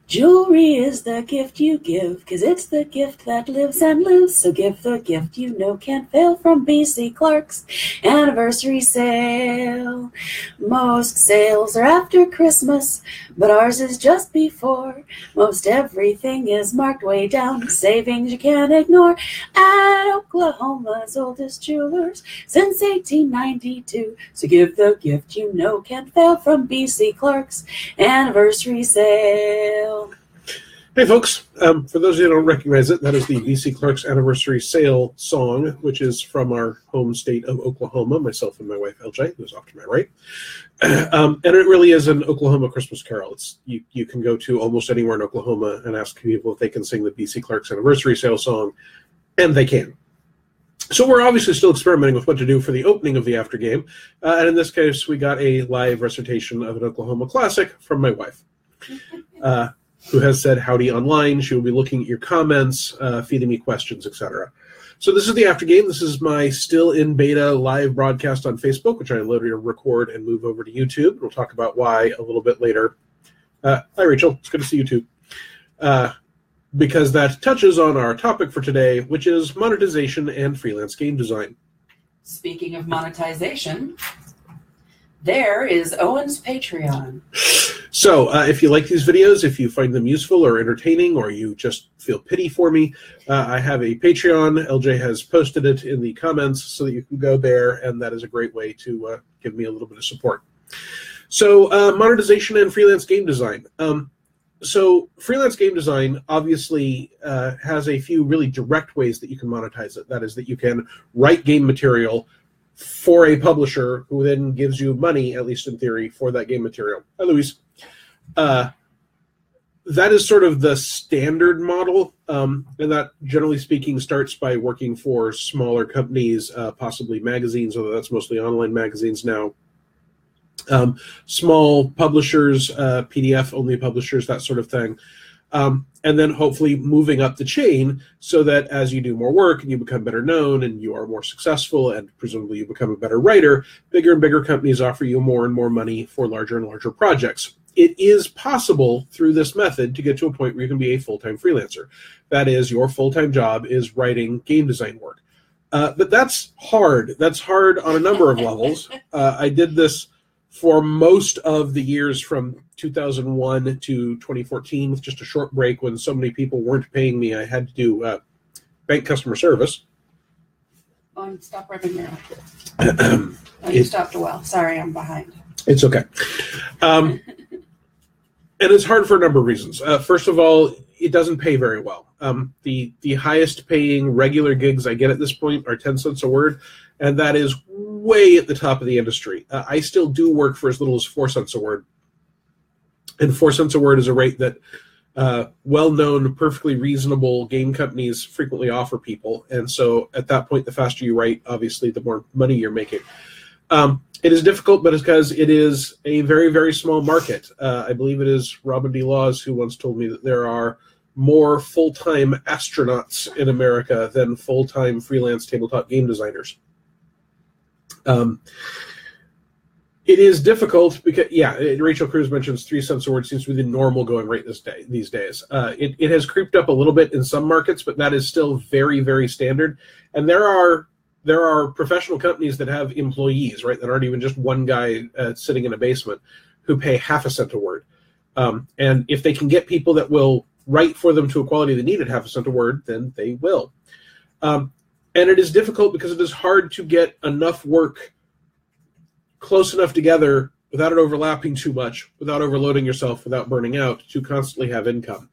Jewelry is the gift you give, 'cause it's the gift that lives and lives. So give the gift you know can't fail from BC Clark's anniversary sale. Most sales are after Christmas, but ours is just before. Most everything is marked way down, savings you can't ignore. At Oklahoma's oldest jewelers since 1892. So give the gift you know can't fail from BC Clark's anniversary sale. Hey folks, for those of you who don't recognize it, that is the BC Clark's Anniversary Sale song, which is from our home state of Oklahoma, myself and my wife LJ, who's off to my right. And it really is an Oklahoma Christmas carol. You can go to almost anywhere in Oklahoma and ask people if they can sing the BC Clark's Anniversary Sale song, and they can. So we're obviously still experimenting with what to do for the opening of the Aftergame, and in this case, we got a live recitation of an Oklahoma classic from my wife. Who has said howdy online. She will be looking at your comments, feeding me questions, etc. So this is the Aftergame. This is my still in beta live broadcast on Facebook, which I later record and move over to YouTube. We'll talk about why a little bit later. Hi, Rachel. It's good to see you too. Because that touches on our topic for today, which is monetization and freelance game design. Speaking of monetization, there is Owen's Patreon. So if you like these videos, if you find them useful or entertaining, or you just feel pity for me, I have a Patreon. LJ has posted it in the comments so that you can go there, and that is a great way to give me a little bit of support. So monetization and freelance game design. So freelance game design obviously has a few really direct ways that you can monetize it. That is that you can write game material for a publisher who then gives you money, at least in theory, for that game material. Hi, Louise. That is sort of the standard model, and that, generally speaking, starts by working for smaller companies, possibly magazines, although that's mostly online magazines now. Small publishers, PDF-only publishers, that sort of thing. And then hopefully moving up the chain so that as you do more work and you become better known and you are more successful and presumably you become a better writer, bigger and bigger companies offer you more and more money for larger and larger projects. It is possible through this method to get to a point where you can be a full-time freelancer. That is, your full-time job is writing game design work. But that's hard. That's hard on a number of levels. I did this for most of the years from 2001 to 2014 with just a short break when so many people weren't paying me. I had to do bank customer service. Oh, stop rubbing your you stopped a while. Sorry, I'm behind. It's okay. And it's hard for a number of reasons. First of all, it doesn't pay very well. The highest paying regular gigs I get at this point are 10 cents a word, and that is way at the top of the industry. I still do work for as little as 4 cents a word. And 4 cents a word is a rate that well-known, perfectly reasonable game companies frequently offer people. And so at that point, the faster you write, obviously, the more money you're making. It is difficult, but it's because it is a very, very small market. I believe it is Robin D. Laws who once told me that there are more full-time astronauts in America than full-time freelance tabletop game designers. It is difficult because, Rachel Cruz mentions 3 cents a word seems to be the normal going rate these days. It has creeped up a little bit in some markets, but that is still very, very standard. And there are professional companies that have employees, right, that aren't even just one guy sitting in a basement who pay half a cent a word. And if they can get people that will write for them to a quality they need at half a cent a word, then they will. And it is difficult because it is hard to get enough work close enough together without it overlapping too much, without overloading yourself, without burning out, to constantly have income.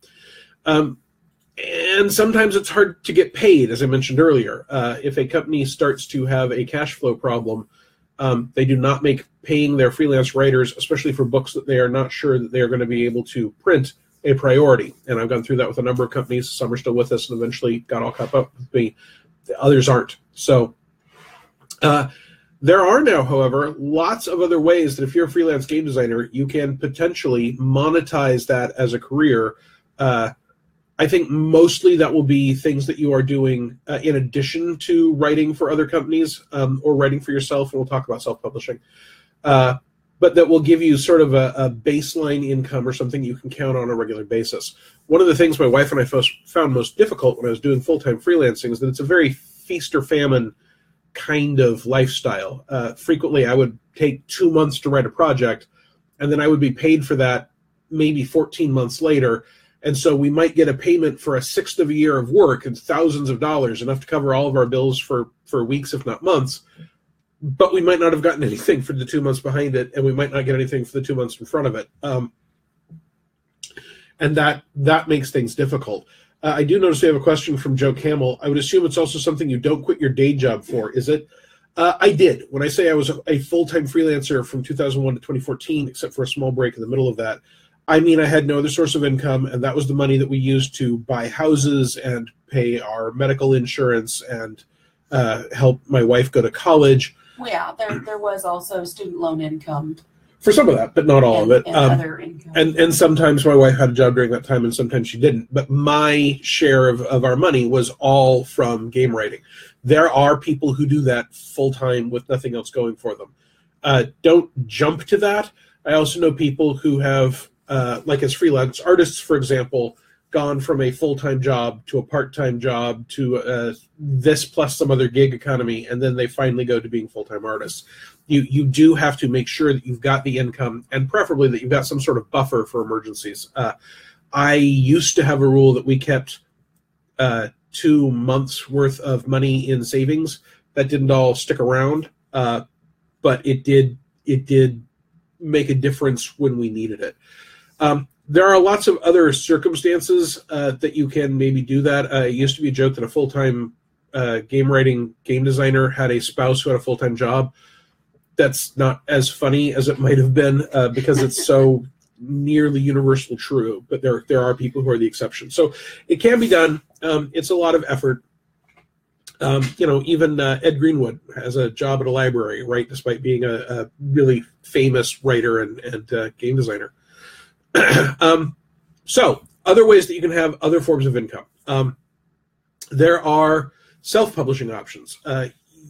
And sometimes it's hard to get paid, as I mentioned earlier. If a company starts to have a cash flow problem, they do not make paying their freelance writers, especially for books that they are not sure that they are going to be able to print, a priority. And I've gone through that with a number of companies. Some are still with us and eventually got all caught up with me. The others aren't. So there are now, however, lots of other ways that if you're a freelance game designer, you can potentially monetize that as a career. I think mostly that will be things that you are doing in addition to writing for other companies or writing for yourself, and we'll talk about self-publishing. But but that will give you sort of a baseline income or something you can count on a regular basis. One of the things my wife and I found most difficult when I was doing full-time freelancing is that it's a very feast or famine kind of lifestyle. Frequently, I would take 2 months to write a project, and then I would be paid for that maybe 14 months later. And so we might get a payment for a sixth of a year of work and thousands of dollars, enough to cover all of our bills for weeks, if not months. But we might not have gotten anything for the 2 months behind it, and we might not get anything for the 2 months in front of it. And that makes things difficult. I do notice we have a question from Joe Camel. I would assume it's also something you don't quit your day job for, is it? I did. When I say I was a full-time freelancer from 2001 to 2014, except for a small break in the middle of that, I mean I had no other source of income, and that was the money that we used to buy houses and pay our medical insurance and help my wife go to college. Well, yeah, there was also student loan income. For some of that, but not all of it. And other income. And sometimes my wife had a job during that time, and sometimes she didn't. But my share of our money was all from game writing. There are people who do that full-time with nothing else going for them. Don't jump to that. I also know people who have, like as freelance artists, for example, gone from a full-time job to a part-time job to this plus some other gig economy, and then they finally go to being full-time artists. You do have to make sure that you've got the income, and preferably that you've got some sort of buffer for emergencies. I used to have a rule that we kept 2 months worth of money in savings. That didn't all stick around, but it did make a difference when we needed it. There are lots of other circumstances that you can maybe do that. It used to be a joke that a full-time game designer had a spouse who had a full-time job. That's not as funny as it might have been because it's so nearly universal true, but there are people who are the exception. So it can be done. It's a lot of effort. Even Ed Greenwood has a job at a library, right, despite being a really famous writer and game designer. So other ways that you can have other forms of income. There are self-publishing options.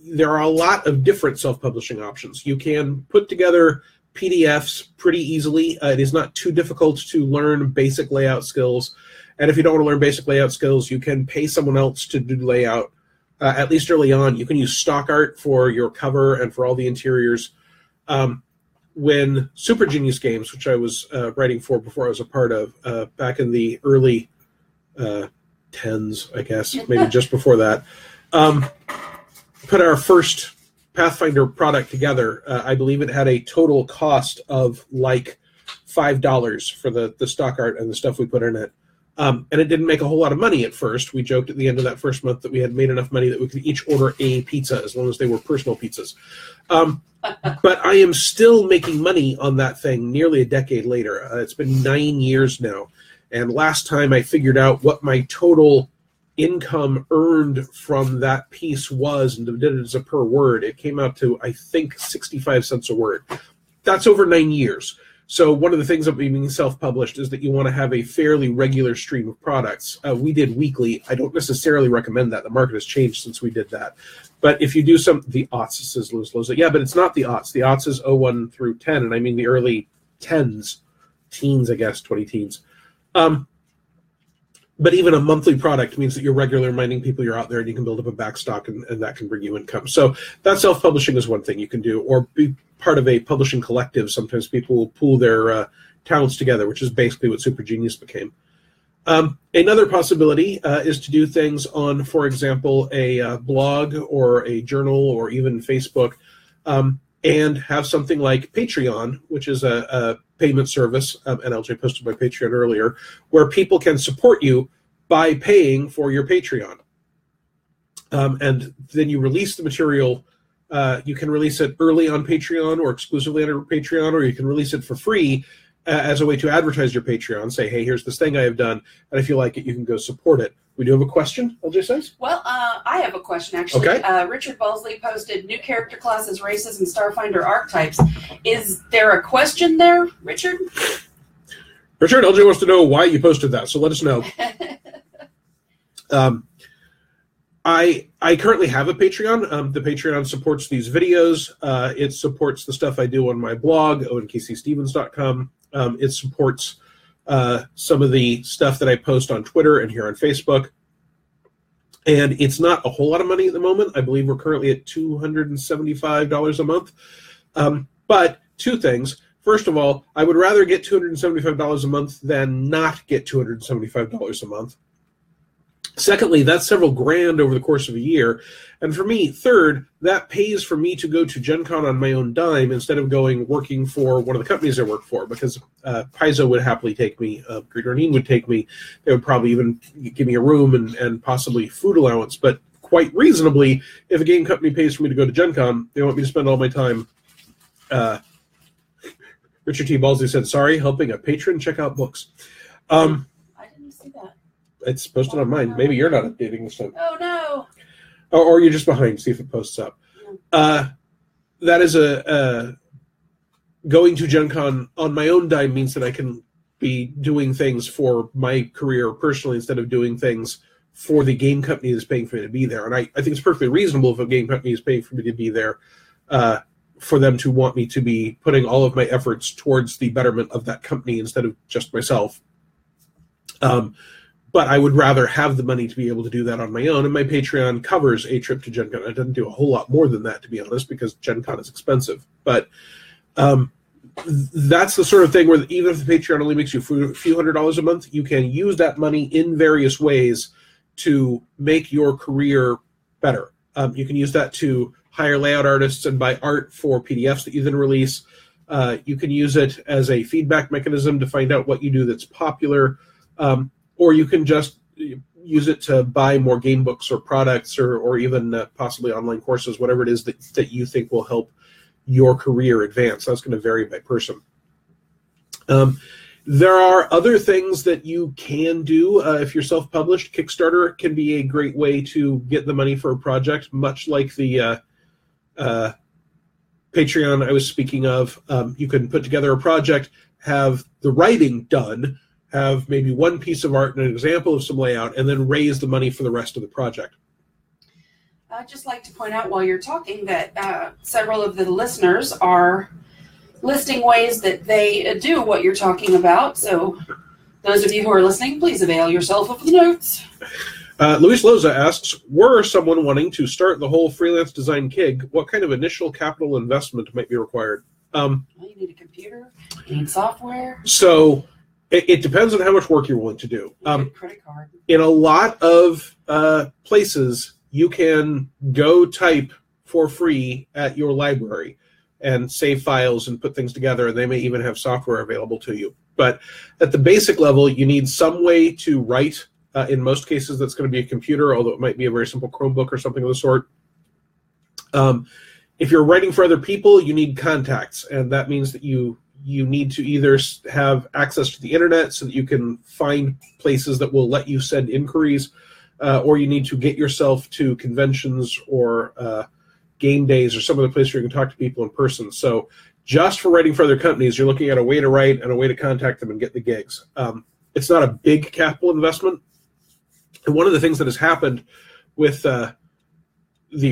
There are a lot of different self-publishing options. You can put together PDFs pretty easily. It is not too difficult to learn basic layout skills. And if you don't want to learn basic layout skills, you can pay someone else to do layout, at least early on. You can use stock art for your cover and for all the interiors. When Super Genius Games, which I was writing for before I was a part of, back in the early 10s, I guess, maybe just before that, put our first Pathfinder product together. I believe it had a total cost of like $5 for the stock art and the stuff we put in it. And it didn't make a whole lot of money at first. We joked at the end of that first month that we had made enough money that we could each order a pizza as long as they were personal pizzas. But I am still making money on that thing nearly a decade later. It's been 9 years now. And last time I figured out what my total income earned from that piece was and did it as a per word, it came out to, I think, 65 cents a word. That's over 9 years. So one of the things about being self-published is that you want to have a fairly regular stream of products. We did weekly. I don't necessarily recommend that. The market has changed since we did that. But if you do the aughts, says Louis Loza. Yeah, but it's not the aughts. The aughts is 01 through 10, and I mean the early teens, I guess, 20 teens. But even a monthly product means that you're regular reminding people you're out there and you can build up a backstock and that can bring you income. So that self-publishing is one thing you can do, or be part of a publishing collective. Sometimes people will pool their talents together, which is basically what Super Genius became. Another possibility is to do things on, for example, a blog or a journal or even Facebook, and have something like Patreon, which is a payment service, and LJ posted my Patreon earlier, where people can support you by paying for your Patreon. And then you release the material. You can release it early on Patreon or exclusively on Patreon, or you can release it for free as a way to advertise your Patreon. Say, hey, here's this thing I have done, and if you like it, you can go support it. We do have a question, LJ says? Well, I have a question, actually. Okay. Richard Balsley posted new character classes, races, and Starfinder archetypes. Is there a question there, Richard? Richard, LJ wants to know why you posted that, so let us know. I currently have a Patreon. The Patreon supports these videos. It supports the stuff I do on my blog, owenkcstevens.com. It supports some of the stuff that I post on Twitter and here on Facebook. And it's not a whole lot of money at the moment. I believe we're currently at $275 a month. But two things. First of all, I would rather get $275 a month than not get $275 a month. Secondly, that's several grand over the course of a year. And for me, third, that pays for me to go to Gen Con on my own dime instead of working for one of the companies I work for, because Paizo would happily take me, Gridornine would take me. They would probably even give me a room and possibly food allowance. But quite reasonably, if a game company pays for me to go to Gen Con, they want me to spend all my time. Richard T. Balsley said, sorry, helping a patron check out books. I didn't see that. It's posted on mine. Maybe you're not updating this time. Oh, no. Or you're just behind. See if it posts up. Yeah. That is going to Gen Con on my own dime means that I can be doing things for my career personally instead of doing things for the game company that's paying for me to be there. And I think it's perfectly reasonable if a game company is paying for me to be there for them to want me to be putting all of my efforts towards the betterment of that company instead of just myself. But I would rather have the money to be able to do that on my own, and my Patreon covers a trip to Gen Con. It doesn't do a whole lot more than that, to be honest, because Gen Con is expensive. But that's the sort of thing where even if the Patreon only makes you a few $100s a month, you can use that money in various ways to make your career better. You can use that to hire layout artists and buy art for PDFs that you then release. You can use it as a feedback mechanism to find out what you do that's popular. Or you can just use it to buy more game books or products or even possibly online courses, whatever it is that you think will help your career advance. That's going to vary by person. There are other things that you can do if you're self-published. Kickstarter can be a great way to get the money for a project, much like the Patreon I was speaking of. You can put together a project, have the writing done, have maybe one piece of art and an example of some layout, and then raise the money for the rest of the project. I'd just like to point out while you're talking that several of the listeners are listing ways that they do what you're talking about. So those of you who are listening, please avail yourself of the notes. Luis Loza asks, were someone wanting to start the whole freelance design gig, what kind of initial capital investment might be required? Well, you need a computer, you need software. So it depends on how much work you're willing to do. Credit card. In a lot of places, you can go type for free at your library and save files and put things together, and they may even have software available to you. But at the basic level, you need some way to write. In most cases, that's going to be a computer, although it might be a very simple Chromebook or something of the sort. If you're writing for other people, you need contacts, and that means that you need to either have access to the internet so that you can find places that will let you send inquiries, or you need to get yourself to conventions or game days or some other place where you can talk to people in person. So just for writing for other companies, you're looking at a way to write and a way to contact them and get the gigs. It's not a big capital investment. And one of the things that has happened with the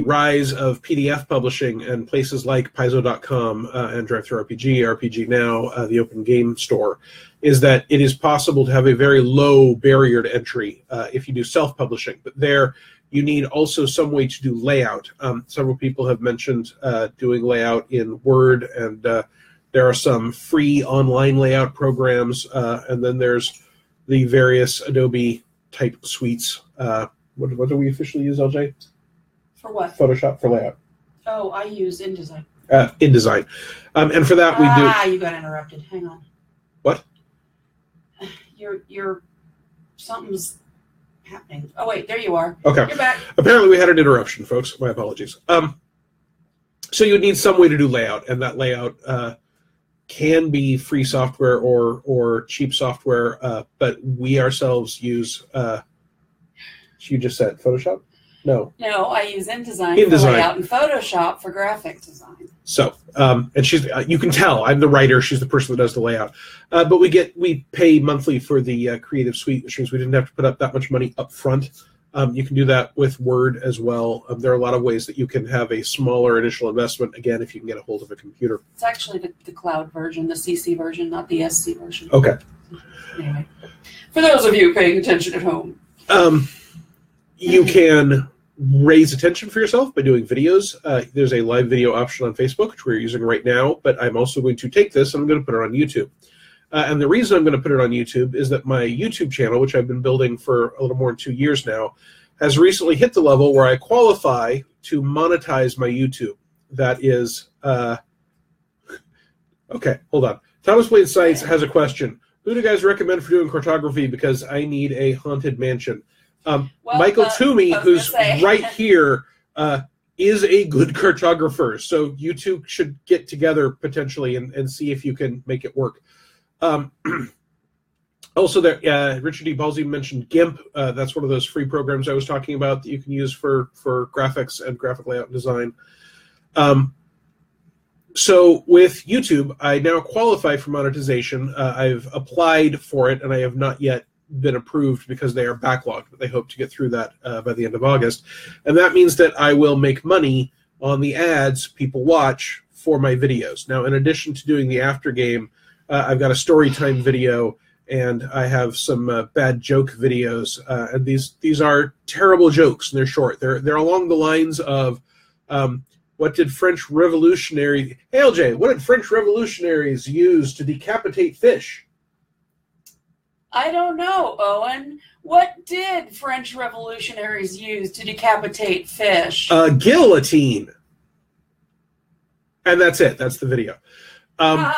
rise of PDF publishing and places like Paizo.com and DriveThruRPG, RPG Now, the Open Game Store, is that it is possible to have a very low barrier to entry if you do self-publishing. But there, you need also some way to do layout. Several people have mentioned doing layout in Word, and there are some free online layout programs, and then there's the various Adobe type suites. What do we officially use, LJ? For what? Photoshop for layout. Oh, I use InDesign. InDesign. And for that we do... you got interrupted. Hang on. What? You're something's happening. Oh, wait, there you are. Okay. You're back. Apparently we had an interruption, folks. My apologies. So you would need some way to do layout, and that layout can be free software or cheap software, but we ourselves use... you just said Photoshop? No, I use InDesign for layout and Photoshop for graphic design. So, and she's, you can tell, I'm the writer, she's the person that does the layout. But we pay monthly for the creative suite, which means we didn't have to put up that much money up front. You can do that with Word as well. There are a lot of ways that you can have a smaller initial investment, again, if you can get a hold of a computer. It's actually the cloud version, the CC version, not the SC version. Okay. Anyway, for those of you paying attention at home. You can raise attention for yourself by doing videos. There's a live video option on Facebook, which we're using right now, but I'm also going to take this and I'm going to put it on YouTube. And the reason I'm going to put it on YouTube is that my YouTube channel, which I've been building for a little more than 2 years now, has recently hit the level where I qualify to monetize my YouTube. That is, okay, hold on. Thomas Blade Sites has a question. Who do you guys recommend for doing cartography? Because I need a haunted mansion. Michael Toomey, who's right here, is a good cartographer. So you two should get together potentially and see if you can make it work. Also, there, Richard D. Balsey mentioned GIMP. That's one of those free programs I was talking about that you can use for graphics and graphic layout and design. So with YouTube, I now qualify for monetization. I've applied for it, and I have not yet been approved because they are backlogged, but they hope to get through that by the end of August. And that means that I will make money on the ads people watch for my videos. Now, in addition to doing the Aftergame, I've got a story time video, and I have some bad joke videos. And these are terrible jokes, and they're short. They're along the lines of, what did French revolutionary... Hey, LJ, what did French revolutionaries use to decapitate fish? I don't know, Owen. What did French revolutionaries use to decapitate fish? Guillotine. And that's it. That's the video. And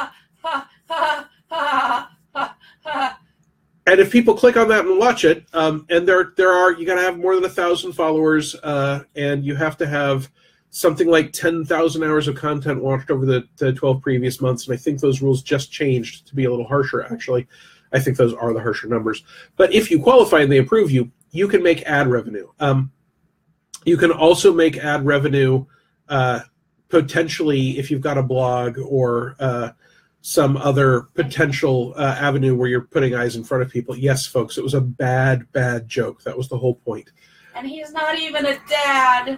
if people click on that and watch it, and there are, you got to have more than 1,000 followers, and you have to have something like 10,000 hours of content watched over the 12 previous months. And I think those rules just changed to be a little harsher, actually. I think those are the harsher numbers. But if you qualify and they approve you, you can make ad revenue. You can also make ad revenue potentially if you've got a blog or some other potential avenue where you're putting eyes in front of people. Yes, folks, it was a bad, bad joke. That was the whole point. And he's not even a dad.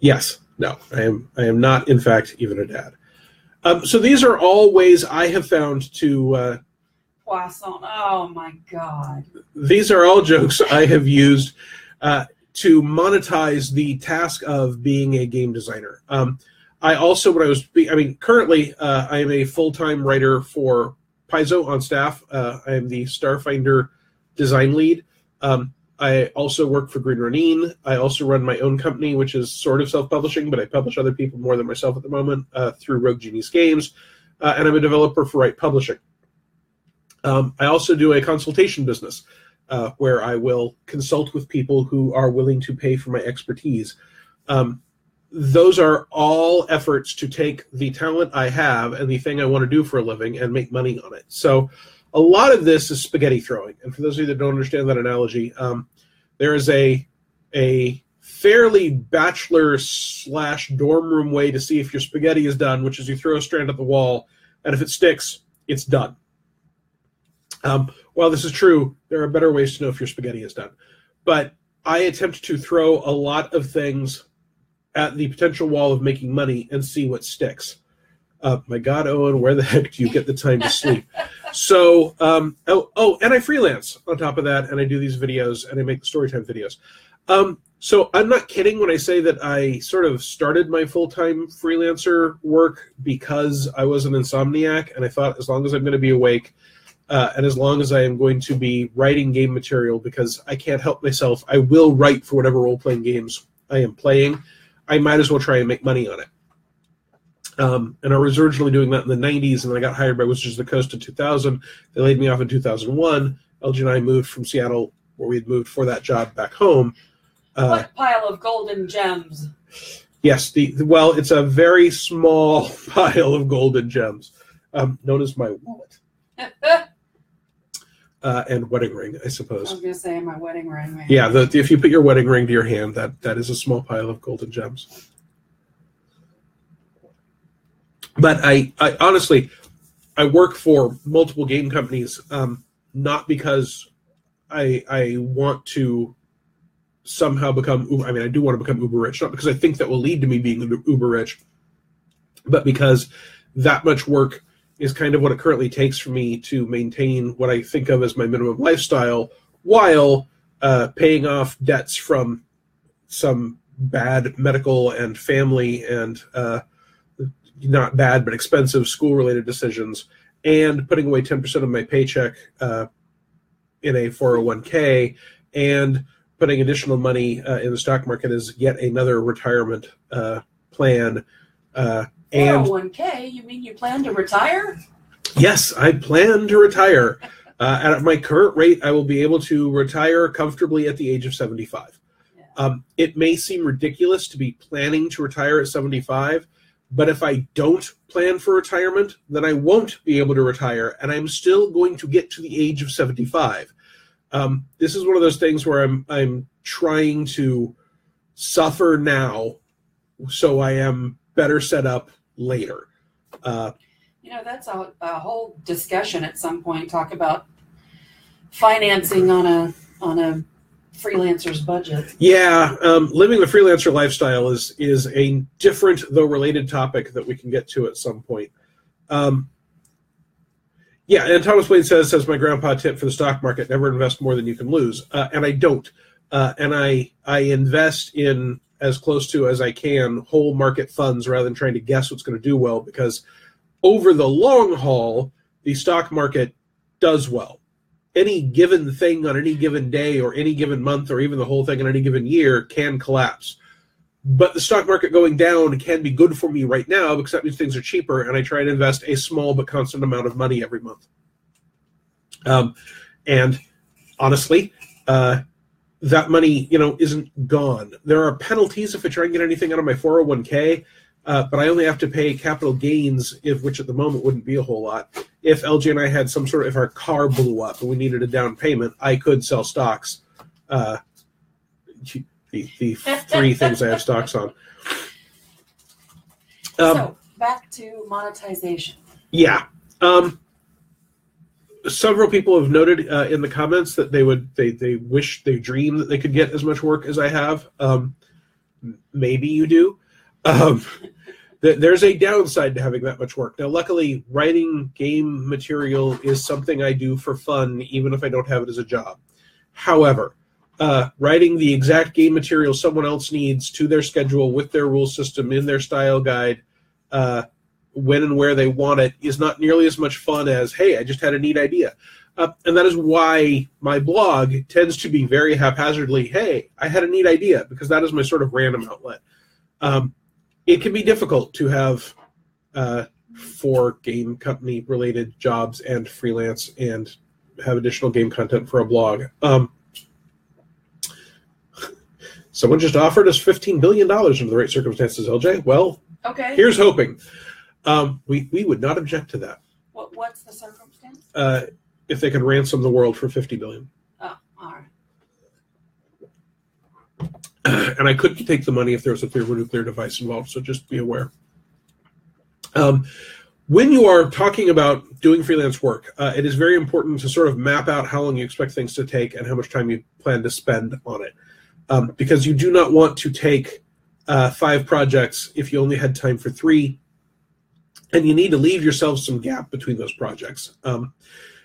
Yes. No, I am not, in fact, even a dad. So these are all ways I have found to... Poisson. Oh, my God. These are all jokes I have used to monetize the task of being a game designer. I also, currently I am a full-time writer for Paizo on staff. I am the Starfinder design lead. I also work for Green Ronin. I also run my own company, which is sort of self-publishing, but I publish other people more than myself at the moment through Rogue Genius Games. And I'm a developer for Right Publishing. I also do a consultation business where I will consult with people who are willing to pay for my expertise. Those are all efforts to take the talent I have and the thing I want to do for a living and make money on it. So a lot of this is spaghetti throwing. And for those of you that don't understand that analogy, there is a fairly bachelor/dorm room way to see if your spaghetti is done, which is you throw a strand at the wall, and if it sticks, it's done. While this is true, there are better ways to know if your spaghetti is done. But I attempt to throw a lot of things at the potential wall of making money and see what sticks. My God, Owen, where the heck do you get the time to sleep? So, and I freelance on top of that, and I do these videos, and I make the storytime videos. So I'm not kidding when I say that I sort of started my full-time freelancer work because I was an insomniac, and I thought as long as I'm going to be awake, and as long as I am going to be writing game material, because I can't help myself, I will write for whatever role-playing games I am playing. I might as well try and make money on it. And I was originally doing that in the 90s, and then I got hired by Wizards of the Coast in 2000. They laid me off in 2001. LG and I moved from Seattle, where we had moved for that job, back home. What pile of golden gems? Yes, well, it's a very small pile of golden gems, known as my wallet. And wedding ring, I suppose. I was going to say my wedding ring. Man. Yeah, if you put your wedding ring to your hand, that is a small pile of golden gems. But I honestly, I work for multiple game companies, not because I want to somehow become, I mean, I do want to become uber rich, not because I think that will lead to me being uber rich, but because that much work is kind of what it currently takes for me to maintain what I think of as my minimum lifestyle while paying off debts from some bad medical and family and not bad but expensive school-related decisions, and putting away 10% of my paycheck in a 401k, and putting additional money in the stock market as yet another retirement plan. 401k? You mean you plan to retire? Yes, I plan to retire. At my current rate, I will be able to retire comfortably at the age of 75. Yeah. It may seem ridiculous to be planning to retire at 75, but if I don't plan for retirement, then I won't be able to retire, and I'm still going to get to the age of 75. This is one of those things where I'm trying to suffer now so I am better set up later. That's a whole discussion at some point. Talk about financing on a freelancer's budget. Yeah, living the freelancer lifestyle is a different though related topic that we can get to at some point. Yeah, and Thomas Wayne says my grandpa tip for the stock market: never invest more than you can lose. And I don't. And I invest in as close to as I can whole market funds rather than trying to guess what's going to do well, because over the long haul, the stock market does well. Any given thing on any given day or any given month or even the whole thing in any given year can collapse. But the stock market going down can be good for me right now because that means things are cheaper, and I try to invest a small but constant amount of money every month. And honestly, that money, isn't gone. There are penalties if I try and get anything out of my 401k, but I only have to pay capital gains, which at the moment wouldn't be a whole lot. If LG and I had if our car blew up and we needed a down payment, I could sell stocks. The three things I have stocks on. So back to monetization. Yeah. Several people have noted in the comments that they dream that they could get as much work as I have. Maybe you do. There's a downside to having that much work. Now, luckily, writing game material is something I do for fun, even if I don't have it as a job. However, writing the exact game material someone else needs to their schedule with their rule system in their style guide, when and where they want it, is not nearly as much fun as, hey, I just had a neat idea. And that is why my blog tends to be very haphazardly, hey, I had a neat idea, because that is my sort of random outlet. It can be difficult to have 4 game company related jobs and freelance and have additional game content for a blog. Someone just offered us $15 billion under the right circumstances, LJ. Well, okay. Here's hoping. We would not object to that. What's the circumstance? If they could ransom the world for $50 billion. Oh, all right. And I couldn't take the money if there was a thermonuclear device involved, so just be aware. When you are talking about doing freelance work, it is very important to sort of map out how long you expect things to take and how much time you plan to spend on it. Because you do not want to take 5 projects if you only had time for 3, and you need to leave yourself some gap between those projects.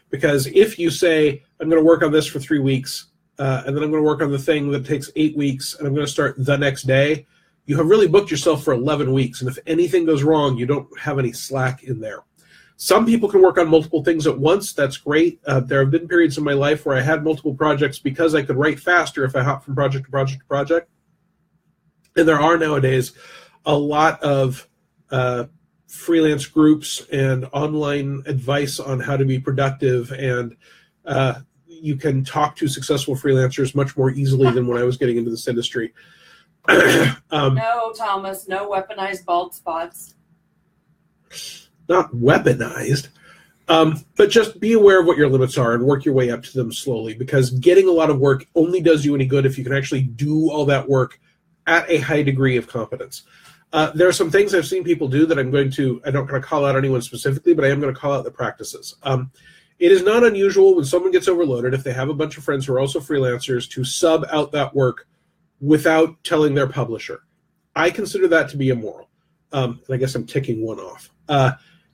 Because if you say, I'm going to work on this for 3 weeks, and then I'm going to work on the thing that takes 8 weeks, and I'm going to start the next day, you have really booked yourself for 11 weeks. And if anything goes wrong, you don't have any slack in there. Some people can work on multiple things at once. That's great. There have been periods in my life where I had multiple projects because I could write faster if I hop from project to project to project. And there are nowadays a lot of freelance groups and online advice on how to be productive, and you can talk to successful freelancers much more easily than when I was getting into this industry. No, Thomas, no weaponized bald spots. Not weaponized, but just be aware of what your limits are and work your way up to them slowly, because getting a lot of work only does you any good if you can actually do all that work at a high degree of competence. There are some things I've seen people do that I'm not going to call out anyone specifically, but I am going to call out the practices. It is not unusual when someone gets overloaded, if they have a bunch of friends who are also freelancers, to sub out that work without telling their publisher. I consider that to be immoral. And I guess I'm ticking one off.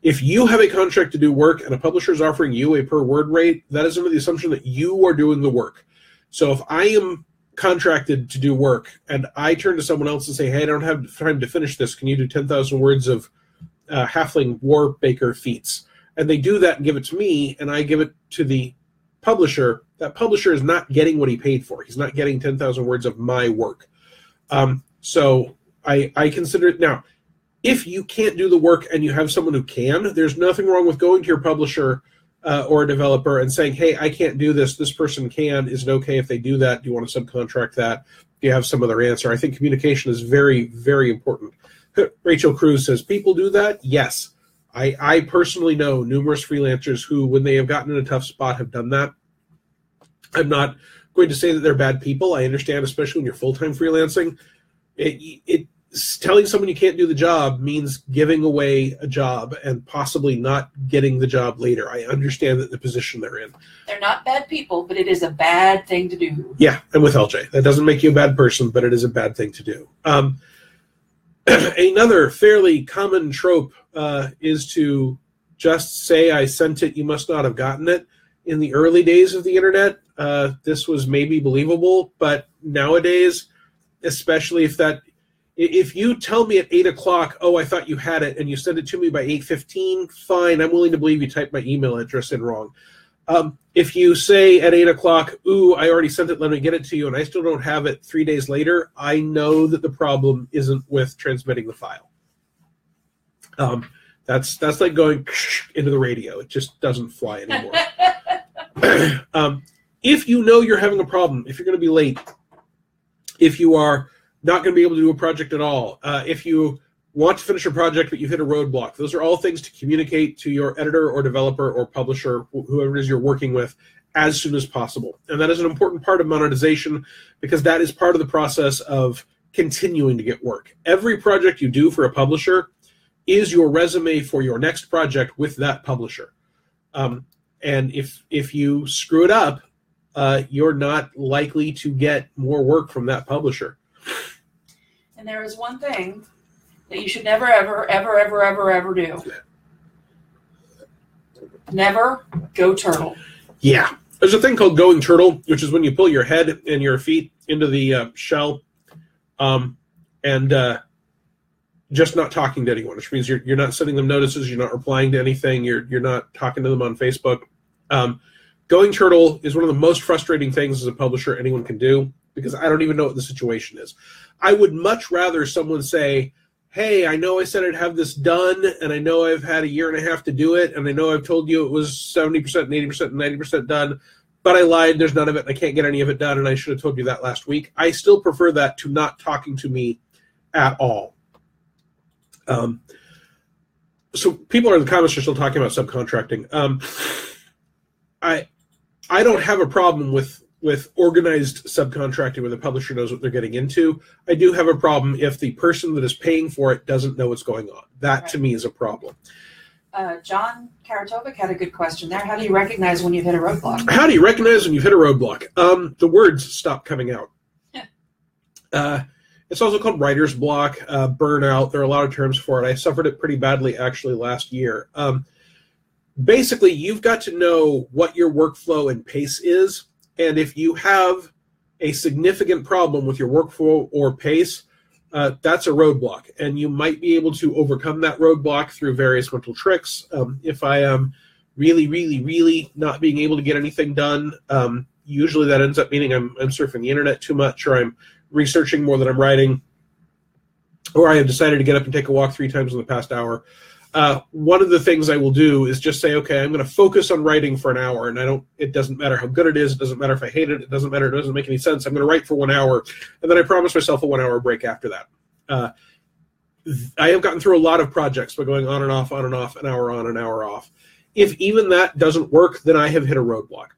If you have a contract to do work and a publisher is offering you a per word rate, that is under the assumption that you are doing the work. So if I am contracted to do work and I turn to someone else and say, hey, I don't have time to finish this, can you do 10,000 words of halfling war baker feats? And they do that and give it to me, and I give it to the publisher. That publisher is not getting what he paid for. He's not getting 10,000 words of my work. So I consider it. Now, if you can't do the work and you have someone who can, there's nothing wrong with going to your publisher or a developer and saying, hey, I can't do this. This person can. Is it okay if they do that? Do you want to subcontract that? Do you have some other answer? I think communication is very, very important. Rachel Cruz says, people do that? Yes. I personally know numerous freelancers who, when they have gotten in a tough spot, have done that. I'm not going to say that they're bad people. I understand, especially when you're full-time freelancing. Telling someone you can't do the job means giving away a job and possibly not getting the job later. I understand that the position they're in. They're not bad people, but it is a bad thing to do. Yeah, I'm with LJ. That doesn't make you a bad person, but it is a bad thing to do. Another fairly common trope is to just say, I sent it, you must not have gotten it. In the early days of the internet, this was maybe believable, but nowadays, especially if you tell me at 8 o'clock, oh, I thought you had it, and you send it to me by 8:15, fine, I'm willing to believe you typed my email address in wrong. If you say at 8 o'clock, ooh, I already sent it, let me get it to you, and I still don't have it 3 days later, I know that the problem isn't with transmitting the file. That's like going into the radio. It just doesn't fly anymore. If you know you're having a problem, if you're going to be late, if you are not going to be able to do a project at all, if you want to finish a project but you've hit a roadblock, those are all things to communicate to your editor or developer or publisher, whoever it is you're working with, as soon as possible. And that is an important part of monetization because that is part of the process of continuing to get work. Every project you do for a publisher is your resume for your next project with that publisher. And if you screw it up, you're not likely to get more work from that publisher. And there is one thing that you should never, ever, ever, ever, ever, ever do. Never go turtle. Yeah. There's a thing called going turtle, which is when you pull your head and your feet into the shell and just not talking to anyone, which means you're not sending them notices, you're not replying to anything, you're not talking to them on Facebook. Going turtle is one of the most frustrating things as a publisher anyone can do because I don't even know what the situation is. I would much rather someone say, hey, I know I said I'd have this done, and I know I've had a year and a half to do it, and I know I've told you it was 70% and 80% and 90% done, but I lied, there's none of it, and I can't get any of it done, and I should have told you that last week. I still prefer that to not talking to me at all. So people in the comments are still talking about subcontracting. I don't have a problem with organized subcontracting where the publisher knows what they're getting into. I do have a problem if the person that is paying for it doesn't know what's going on. That, to me, is a problem. John Karatovic had a good question there. How do you recognize when you've hit a roadblock? How do you recognize when you've hit a roadblock? The words stop coming out. It's also called writer's block, burnout. There are a lot of terms for it. I suffered it pretty badly, actually, last year. Basically, you've got to know what your workflow and pace is. And if you have a significant problem with your workflow or pace, that's a roadblock. And you might be able to overcome that roadblock through various mental tricks. If I am really, really, really not being able to get anything done, usually that ends up meaning I'm surfing the internet too much, or I'm researching more than I'm writing, or I have decided to get up and take a walk 3 times in the past hour. One of the things I will do is just say, okay, I'm going to focus on writing for an hour, and it doesn't matter how good it is, it doesn't matter if I hate it, it doesn't matter, it doesn't make any sense. I'm going to write for 1 hour, and then I promise myself a 1 hour break after that. I have gotten through a lot of projects by going on and off, an hour on, an hour off. If even that doesn't work, then I have hit a roadblock.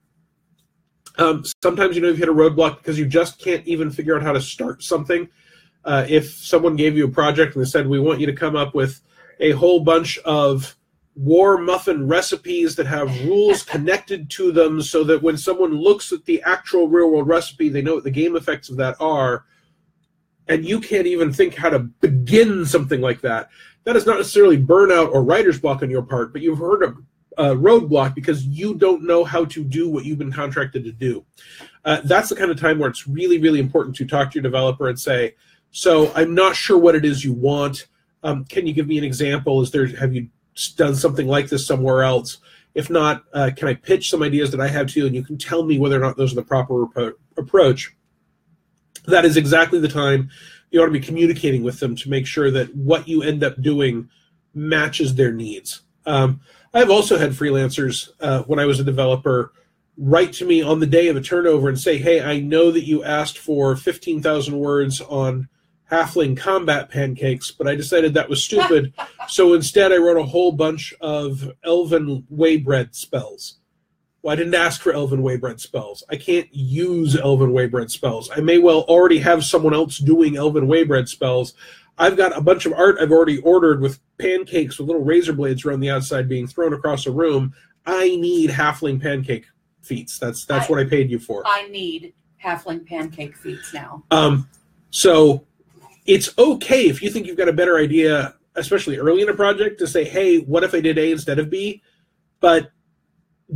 Sometimes you've hit a roadblock because you just can't even figure out how to start something. If someone gave you a project and they said, we want you to come up with a whole bunch of war muffin recipes that have rules connected to them so that when someone looks at the actual real-world recipe, they know what the game effects of that are. and you can't even think how to begin something like that, that is not necessarily burnout or writer's block on your part, but you've heard a roadblock because you don't know how to do what you've been contracted to do. That's the kind of time where it's really, really important to talk to your developer and say, so I'm not sure what it is you want. Can you give me an example? Have you done something like this somewhere else? If not, can I pitch some ideas that I have to you, and you can tell me whether or not those are the proper approach. That is exactly the time you ought to be communicating with them to make sure that what you end up doing matches their needs. I've also had freelancers, when I was a developer, write to me on the day of a turnover and say, hey, I know that you asked for 15,000 words on halfling combat pancakes, but I decided that was stupid, so instead I wrote a whole bunch of elven waybread spells. Well, I didn't ask for elven waybread spells. I can't use elven waybread spells. I may well already have someone else doing elven waybread spells. I've got a bunch of art I've already ordered with pancakes with little razor blades around the outside being thrown across a room. I need halfling pancake feats. That's what I paid you for. I need halfling pancake feats now. So it's okay if you think you've got a better idea, especially early in a project, to say, hey, what if I did A instead of B? But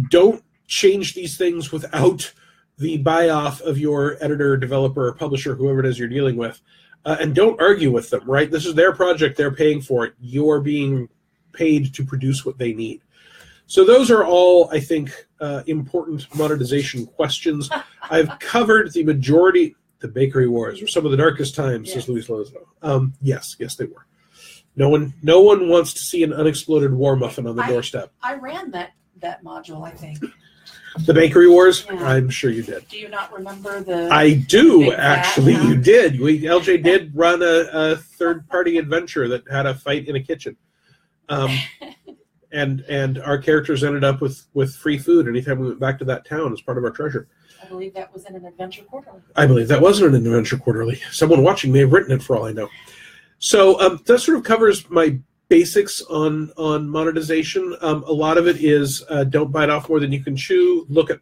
don't change these things without the buy-off of your editor, developer, or publisher, whoever it is you're dealing with. And don't argue with them, right? This is their project. They're paying for it. You're being paid to produce what they need. So those are all, I think, important monetization questions. I've covered the majority. The bakery wars were some of the darkest times, says Luis Lozo. Yes, they were. No one wants to see an unexploded war muffin on the doorstep. I ran that module, I think. The bakery wars? Yeah. I'm sure you did. Do you not remember the... I do, actually. Yeah. You did. LJ did run a third-party adventure that had a fight in a kitchen. And our characters ended up with free food anytime we went back to that town as part of our treasure. I believe that was in an Adventure Quarterly. I believe that wasn't an Adventure Quarterly. Someone watching may have written it for all I know. So that sort of covers my basics on monetization. A lot of it is don't bite off more than you can chew. Look at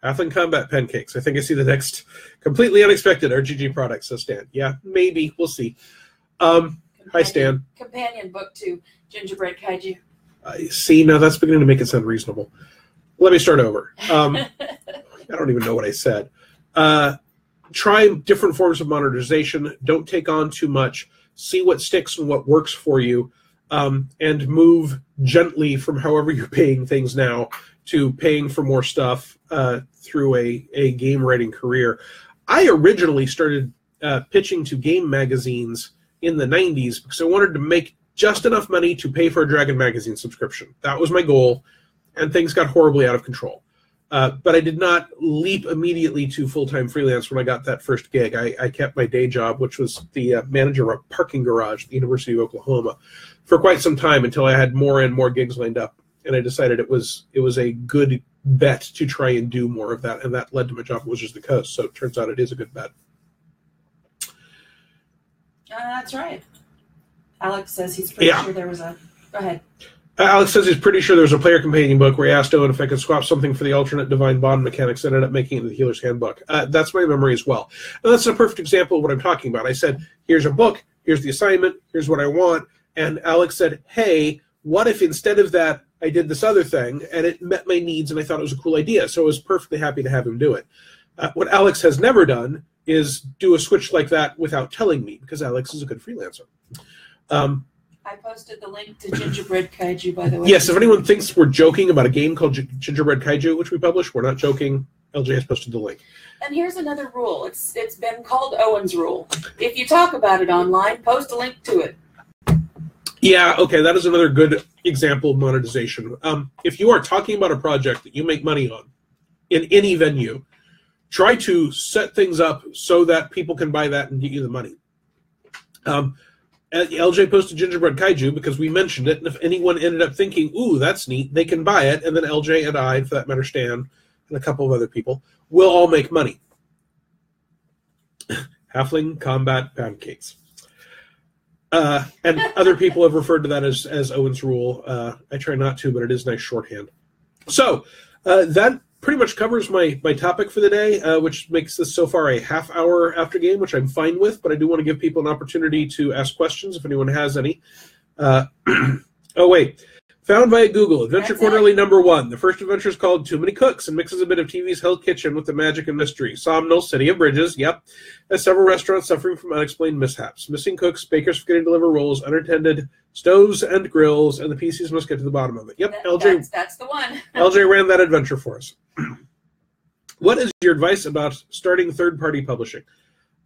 Halfling Combat Pancakes. I think I see the next completely unexpected RGG product, says Stan. Yeah, maybe. We'll see. Hi, Stan. Companion book to Gingerbread Kaiju. See, now that's beginning to make it sound reasonable. Let me start over. I don't even know what I said. Try different forms of monetization. Don't take on too much. See what sticks and what works for you, and move gently from however you're paying things now to paying for more stuff through a game writing career. I originally started pitching to game magazines in the 90s because I wanted to make just enough money to pay for a Dragon magazine subscription. That was my goal, and things got horribly out of control. But I did not leap immediately to full-time freelance when I got that first gig. I kept my day job, which was the manager of a parking garage at the University of Oklahoma, for quite some time until I had more and more gigs lined up. And I decided it was a good bet to try and do more of that, and that led to my job at Wizards of the Coast. So it turns out it is a good bet. That's right. Alex says he's pretty sure there was a... Go ahead. Alex says he's pretty sure there was a player companion book where he asked Owen if I could swap something for the alternate divine bond mechanics and ended up making it into the Healer's Handbook. That's my memory as well. And that's a perfect example of what I'm talking about. I said, here's a book, here's the assignment, here's what I want. And Alex said, hey, what if instead of that I did this other thing and it met my needs and I thought it was a cool idea? So I was perfectly happy to have him do it. What Alex has never done is do a switch like that without telling me, because Alex is a good freelancer. I posted the link to Gingerbread Kaiju, by the way. Yes, if anyone thinks we're joking about a game called Gingerbread Kaiju, which we publish, we're not joking. LJ has posted the link. And here's another rule. It's been called Owen's Rule. If you talk about it online, post a link to it. Yeah, okay, that is another good example of monetization. If you are talking about a project that you make money on in any venue, try to set things up so that people can buy that and get you the money. LJ posted Gingerbread Kaiju because we mentioned it, and if anyone ended up thinking, ooh, that's neat, they can buy it, and then LJ and I, for that matter, Stan, and a couple of other people, will all make money. Halfling Combat Pancakes. And other people have referred to that as Owen's Rule. I try not to, but it is nice shorthand. So that pretty much covers my topic for the day, which makes this so far a half-hour after game, which I'm fine with, but I do want to give people an opportunity to ask questions if anyone has any. Oh, wait. Found via Google, Adventure Quarterly #1. The first adventure is called Too Many Cooks and mixes a bit of TV's Hell's Kitchen with the magic and mystery. Somnol, City of Bridges, yep, has several restaurants suffering from unexplained mishaps. Missing cooks, bakers forgetting to deliver rolls, unattended stoves and grills, and the PCs must get to the bottom of it. Yep, LJ. That's the one. LJ ran that adventure for us. What is your advice about starting third-party publishing?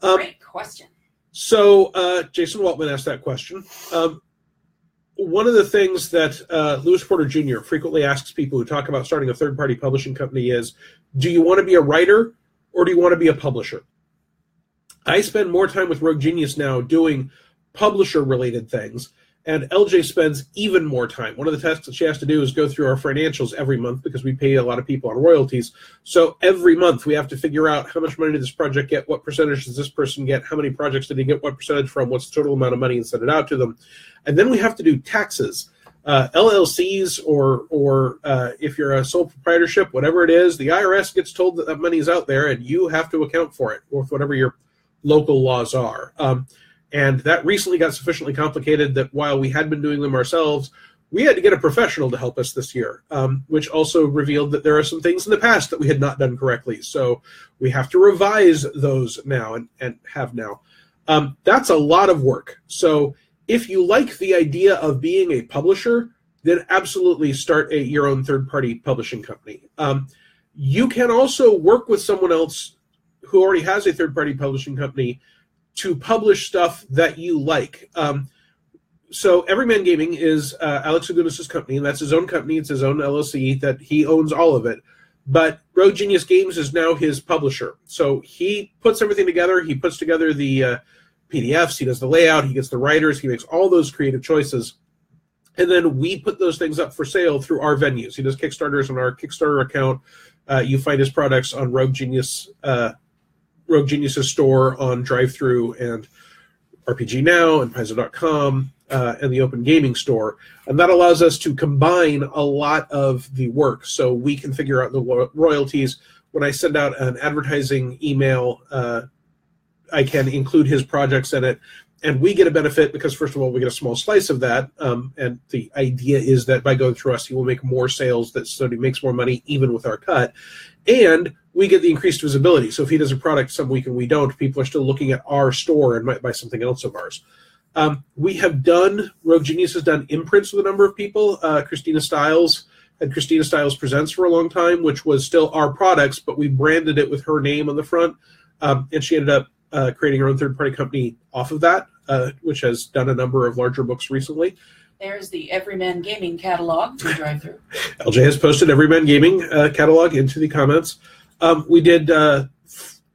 Great question. So Jason Waltman asked that question. One of the things that Lewis Porter Jr. frequently asks people who talk about starting a third-party publishing company is, do you want to be a writer or do you want to be a publisher? I spend more time with Rogue Genius now doing publisher-related things, and LJ spends even more time. One of the tasks that she has to do is go through our financials every month because we pay a lot of people on royalties. So every month we have to figure out how much money did this project get, what percentage does this person get, how many projects did he get, what percentage from, what's the total amount of money, and send it out to them. And then we have to do taxes. LLCs or if you're a sole proprietorship, whatever it is, the IRS gets told that that money is out there and you have to account for it with whatever your local laws are. And that recently got sufficiently complicated that while we had been doing them ourselves, we had to get a professional to help us this year, which also revealed that there are some things in the past that we had not done correctly. So we have to revise those now and have now. That's a lot of work. So if you like the idea of being a publisher, then absolutely start your own third-party publishing company. You can also work with someone else who already has a third-party publishing company to publish stuff that you like. So Everyman Gaming is Alex Agunas' company, and that's his own company. It's his own LLC that he owns all of it. But Rogue Genius Games is now his publisher. So he puts everything together. He puts together the PDFs. He does the layout. He gets the writers. He makes all those creative choices. And then we put those things up for sale through our venues. He does Kickstarters on our Kickstarter account. You find his products on Rogue Genius's store on DriveThru and RPG Now and Paizo.com and the Open Gaming Store. And that allows us to combine a lot of the work so we can figure out the royalties. When I send out an advertising email, I can include his projects in it. And we get a benefit because, first of all, we get a small slice of that. And the idea is that by going through us, he will make more sales, so he makes more money even with our cut. And we get the increased visibility. So if he does a product some week and we don't, people are still looking at our store and might buy something else of ours. Rogue Genius has done imprints with a number of people. Christina Stiles had Christina Stiles Presents for a long time, which was still our products, but we branded it with her name on the front. And she ended up creating her own third-party company off of that, which has done a number of larger books recently. There's the Everyman Gaming catalog to drive through. LJ has posted Everyman Gaming catalog into the comments. We did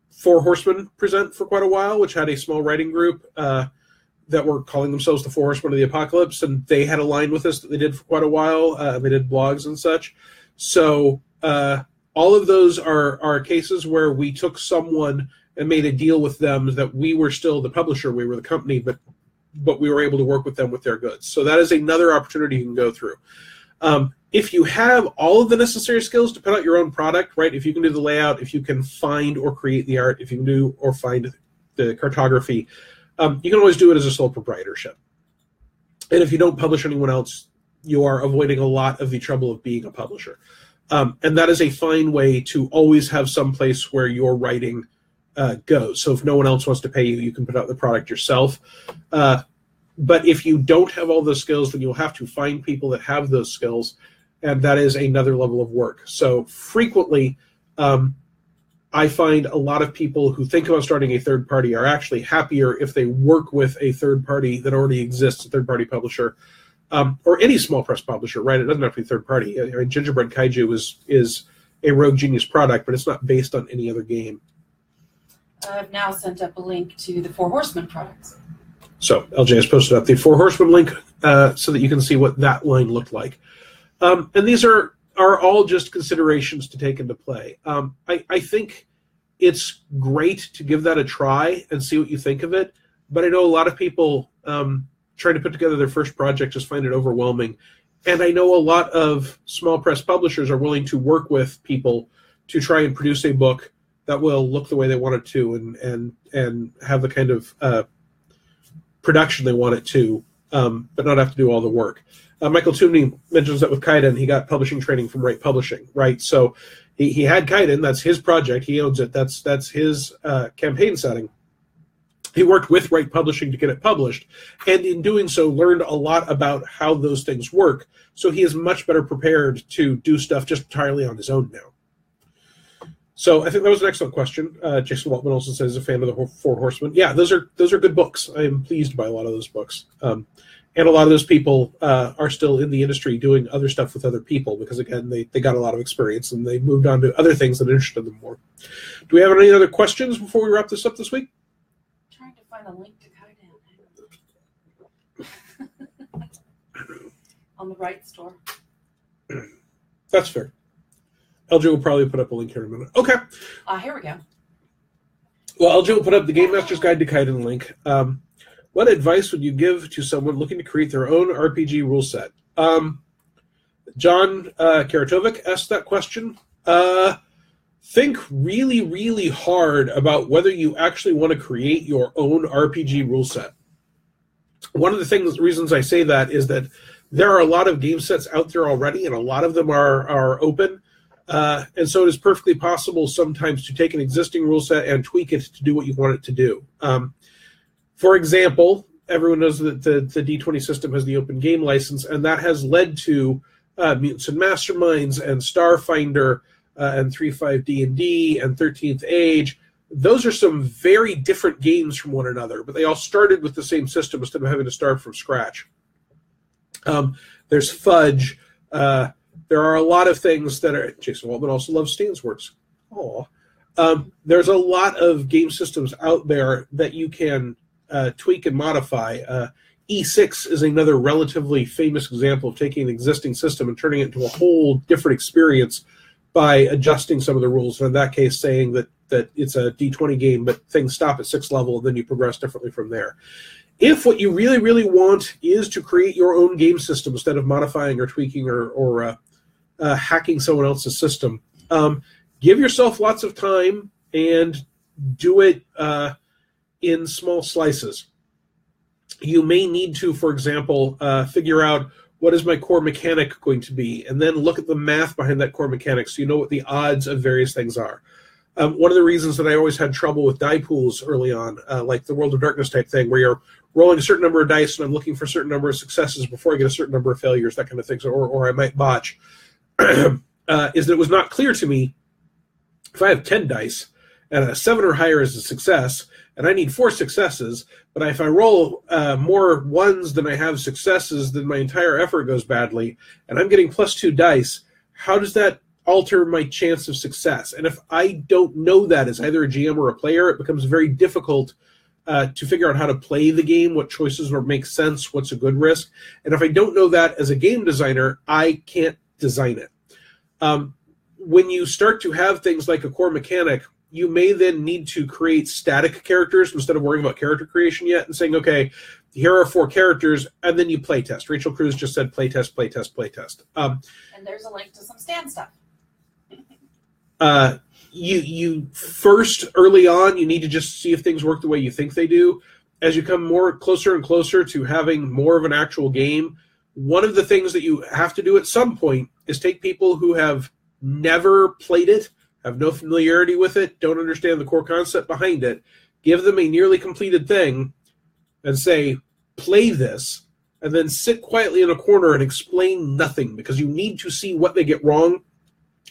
Four Horsemen Present for quite a while, which had a small writing group that were calling themselves the Four Horsemen of the Apocalypse, and they had a line with us that they did for quite a while. They did blogs and such. So all of those are cases where we took someone and made a deal with them that we were still the publisher, we were the company, but we were able to work with them with their goods. So that is another opportunity you can go through. If you have all of the necessary skills to put out your own product, right? If you can do the layout, if you can find or create the art, if you can do or find the cartography, you can always do it as a sole proprietorship. And if you don't publish anyone else, you are avoiding a lot of the trouble of being a publisher. And that is a fine way to always have some place where your writing goes. So if no one else wants to pay you, you can put out the product yourself. But if you don't have all those skills, then you'll have to find people that have those skills, and that is another level of work. So frequently, I find a lot of people who think about starting a third party are actually happier if they work with a third party that already exists, a third party publisher, or any small press publisher, right? It doesn't have to be third party. I mean, Gingerbread Kaiju is a Rogue Genius product, but it's not based on any other game. I've now sent up a link to the Four Horsemen products. So LJ has posted up the Four Horsemen link so that you can see what that line looked like. And these are all just considerations to take into play. I think it's great to give that a try and see what you think of it. But I know a lot of people trying to put together their first project just find it overwhelming. And I know a lot of small press publishers are willing to work with people to try and produce a book that will look the way they want it to and have the kind of production they want it to, but not have to do all the work. Michael Toomey mentions that with Kaidan, he got publishing training from Right Publishing, right? So he had Kaidan, that's his project, he owns it, that's his campaign setting. He worked with Right Publishing to get it published, and in doing so, learned a lot about how those things work. So he is much better prepared to do stuff just entirely on his own now. So I think that was an excellent question. Jason Waltman also says he's a fan of the Four Horsemen. Yeah, those are good books. I am pleased by a lot of those books. And a lot of those people are still in the industry doing other stuff with other people because, again, they got a lot of experience and they moved on to other things that interested them more. Do we have any other questions before we wrap this up this week? Trying to find a link to Kaidan on the Right store. That's fair. LJ will probably put up a link here in a minute. Okay. Here we go. Well, LJ will put up the Gamemaster's Guide to Kaidan link. What advice would you give to someone looking to create their own RPG rule set? John Karatovic asked that question. Think really, really hard about whether you actually want to create your own RPG rule set. One of the reasons I say that is that there are a lot of game sets out there already, and a lot of them are open. And so it is perfectly possible sometimes to take an existing rule set and tweak it to do what you want it to do. For example, everyone knows that the D20 system has the open game license, and that has led to Mutants and Masterminds and Starfinder and 3.5 D&D and 13th Age. Those are some very different games from one another, but they all started with the same system instead of having to start from scratch. There's Fudge. There are a lot of things that are... Jason Waltman also loves Stan's works. There's a lot of game systems out there that you can tweak and modify. E6 is another relatively famous example of taking an existing system and turning it into a whole different experience by adjusting some of the rules. And in that case, saying that it's a D20 game, but things stop at 6th level, and then you progress differently from there. If what you really, really want is to create your own game system instead of modifying or tweaking or hacking someone else's system, give yourself lots of time and do it in small slices. You may need to, for example, figure out what is my core mechanic going to be, and then look at the math behind that core mechanic so you know what the odds of various things are. One of the reasons that I always had trouble with die pools early on, like the World of Darkness type thing, where you're rolling a certain number of dice and I'm looking for a certain number of successes before I get a certain number of failures, that kind of thing, or I might botch, is that it was not clear to me if I have 10 dice and a 7 or higher is a success, and I need 4 successes, but if I roll more ones than I have successes, then my entire effort goes badly, and I'm getting +2 dice, how does that alter my chance of success? And if I don't know that as either a GM or a player, it becomes very difficult to figure out how to play the game, what choices will make sense, what's a good risk. And if I don't know that as a game designer, I can't design it. When you start to have things like a core mechanic, you may then need to create static characters instead of worrying about character creation yet and saying, okay, here are 4 characters, and then you playtest. Rachel Cruz just said playtest, playtest, playtest. And there's a link to some Stan stuff. You first, early on, you need to just see if things work the way you think they do. As you come closer and closer to having more of an actual game, one of the things that you have to do at some point is take people who have never played it, have no familiarity with it, don't understand the core concept behind it, give them a nearly completed thing, and say, play this, and then sit quietly in a corner and explain nothing, because you need to see what they get wrong,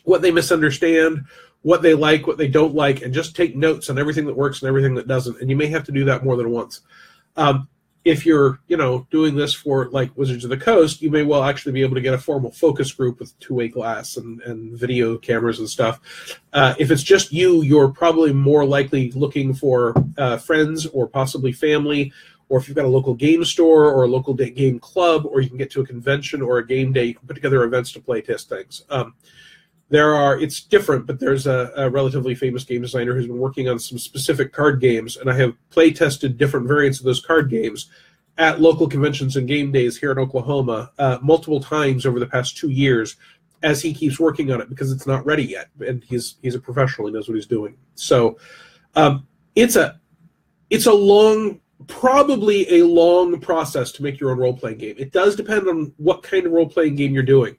what they misunderstand, what they like, what they don't like, and just take notes on everything that works and everything that doesn't. And you may have to do that more than once. If you're, doing this for like Wizards of the Coast, you may well actually be able to get a formal focus group with two-way glass and video cameras and stuff. If it's just you, you're probably more likely looking for friends or possibly family, or if you've got a local game store or a local game club, or you can get to a convention or a game day, you can put together events to play test things. It's different, but there's a relatively famous game designer who's been working on some specific card games, and I have play tested different variants of those card games at local conventions and game days here in Oklahoma multiple times over the past 2 years, as he keeps working on it because it's not ready yet, and he's a professional. He knows what he's doing. So it's a probably a long process to make your own role-playing game. It does depend on what kind of role-playing game you're doing.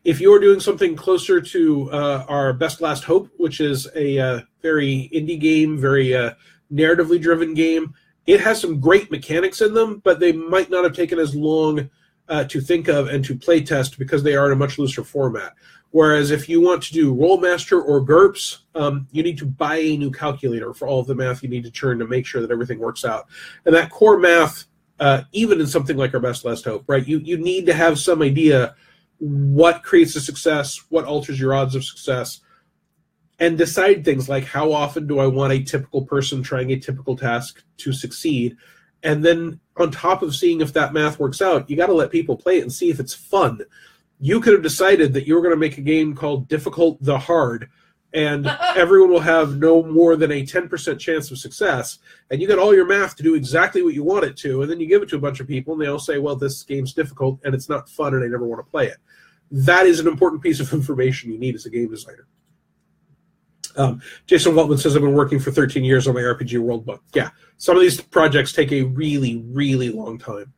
If you're doing something closer to our Best Last Hope, which is a very indie game, very narratively driven game, it has some great mechanics in them, but they might not have taken as long to think of and to play test because they are in a much looser format. Whereas if you want to do Rollmaster or GURPS, you need to buy a new calculator for all of the math you need to churn to make sure that everything works out. And that core math, even in something like our Best Last Hope, right? You need to have some idea what creates a success, what alters your odds of success, and decide things like how often do I want a typical person trying a typical task to succeed. And then on top of seeing if that math works out, you got to let people play it and see if it's fun. You could have decided that you were going to make a game called Difficult the Hard, and everyone will have no more than a 10% chance of success, and you got all your math to do exactly what you want it to, and then you give it to a bunch of people, and they all say, well, this game's difficult, and it's not fun, and I never want to play it. That is an important piece of information you need as a game designer. Jason Waltman says, I've been working for 13 years on my RPG World book. Yeah, some of these projects take a really, really long time.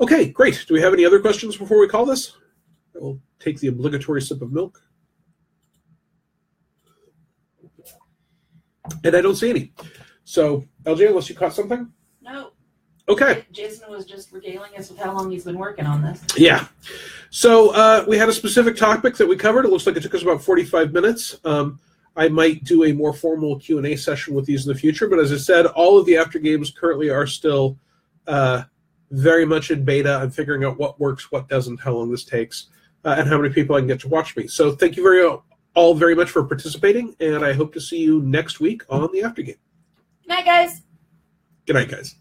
Okay, great. Do we have any other questions before we call this? I will take the obligatory sip of milk. And I don't see any. So, LJ, unless you caught something? No. Okay. Jason was just regaling us with how long he's been working on this. Yeah. So we had a specific topic that we covered. It looks like it took us about 45 minutes. I might do a more formal Q&A session with these in the future. But as I said, all of the after games currently are still very much in beta. I'm figuring out what works, what doesn't, how long this takes, and how many people I can get to watch me. So thank you all very much for participating, and I hope to see you next week on the Aftergame. Good night, guys. Good night, guys.